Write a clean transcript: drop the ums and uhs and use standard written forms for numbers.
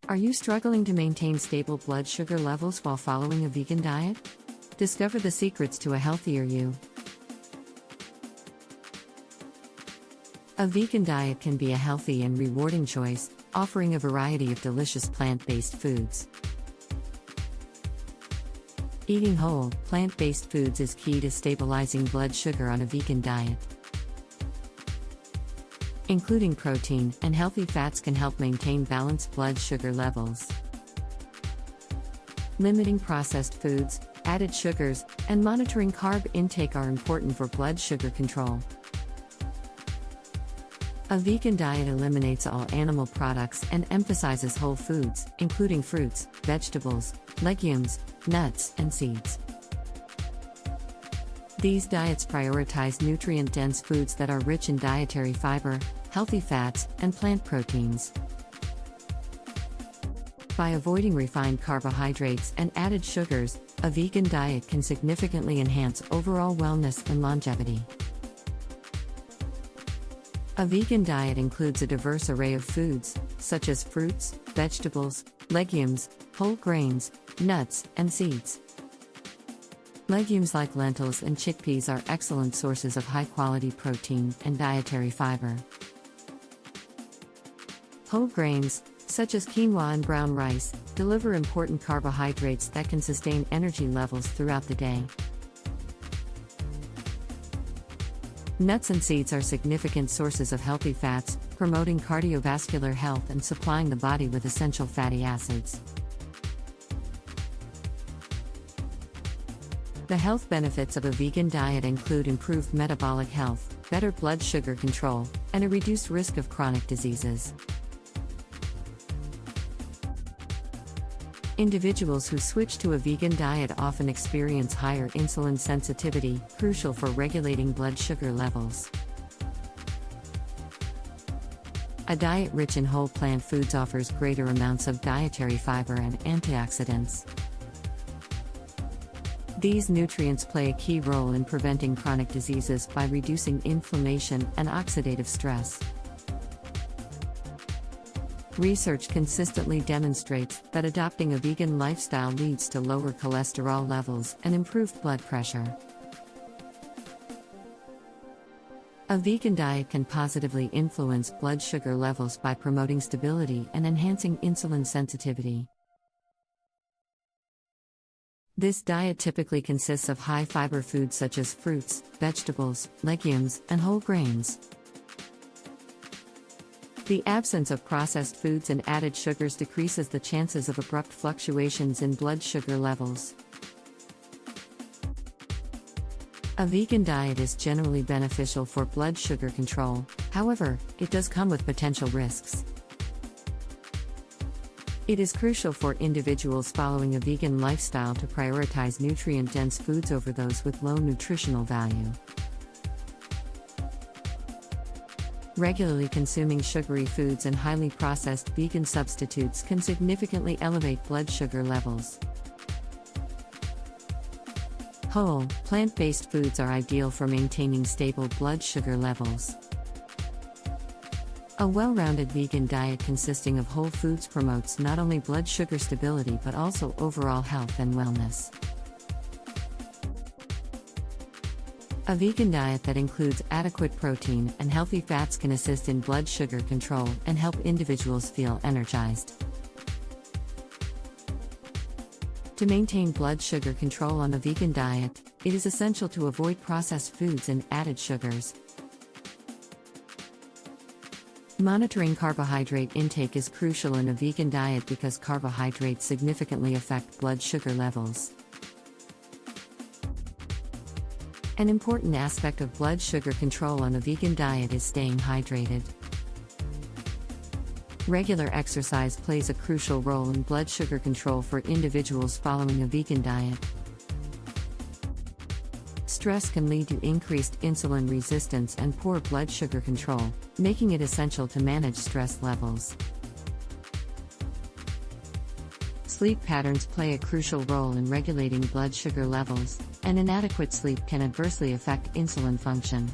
Are you struggling to maintain stable blood sugar levels while following a vegan diet? Discover the secrets to a healthier you. A vegan diet can be a healthy and rewarding choice, offering a variety of delicious plant-based foods. Eating whole, plant-based foods is key to stabilizing blood sugar on a vegan diet. Including protein and healthy fats can help maintain balanced blood sugar levels. Limiting processed foods, added sugars, and monitoring carb intake are important for blood sugar control. A vegan diet eliminates all animal products and emphasizes whole foods, including fruits, vegetables, legumes, nuts, and seeds. These diets prioritize nutrient-dense foods that are rich in dietary fiber, healthy fats, and plant proteins. By avoiding refined carbohydrates and added sugars, a vegan diet can significantly enhance overall wellness and longevity. A vegan diet includes a diverse array of foods, such as fruits, vegetables, legumes, whole grains, nuts, and seeds. Legumes like lentils and chickpeas are excellent sources of high-quality protein and dietary fiber. Whole grains, such as quinoa and brown rice, deliver important carbohydrates that can sustain energy levels throughout the day. Nuts and seeds are significant sources of healthy fats, promoting cardiovascular health and supplying the body with essential fatty acids. The health benefits of a vegan diet include improved metabolic health, better blood sugar control, and a reduced risk of chronic diseases. Individuals who switch to a vegan diet often experience higher insulin sensitivity, crucial for regulating blood sugar levels. A diet rich in whole plant foods offers greater amounts of dietary fiber and antioxidants. These nutrients play a key role in preventing chronic diseases by reducing inflammation and oxidative stress. Research consistently demonstrates that adopting a vegan lifestyle leads to lower cholesterol levels and improved blood pressure. A vegan diet can positively influence blood sugar levels by promoting stability and enhancing insulin sensitivity. This diet typically consists of high-fiber foods such as fruits, vegetables, legumes, and whole grains. The absence of processed foods and added sugars decreases the chances of abrupt fluctuations in blood sugar levels. A vegan diet is generally beneficial for blood sugar control, however, it does come with potential risks. It is crucial for individuals following a vegan lifestyle to prioritize nutrient-dense foods over those with low nutritional value. Regularly consuming sugary foods and highly processed vegan substitutes can significantly elevate blood sugar levels. Whole, plant-based foods are ideal for maintaining stable blood sugar levels. A well-rounded vegan diet consisting of whole foods promotes not only blood sugar stability but also overall health and wellness. A vegan diet that includes adequate protein and healthy fats can assist in blood sugar control and help individuals feel energized. To maintain blood sugar control on a vegan diet, it is essential to avoid processed foods and added sugars. Monitoring carbohydrate intake is crucial in a vegan diet because carbohydrates significantly affect blood sugar levels. An important aspect of blood sugar control on a vegan diet is staying hydrated. Regular exercise plays a crucial role in blood sugar control for individuals following a vegan diet. Stress can lead to increased insulin resistance and poor blood sugar control, making it essential to manage stress levels. Sleep patterns play a crucial role in regulating blood sugar levels, and inadequate sleep can adversely affect insulin function.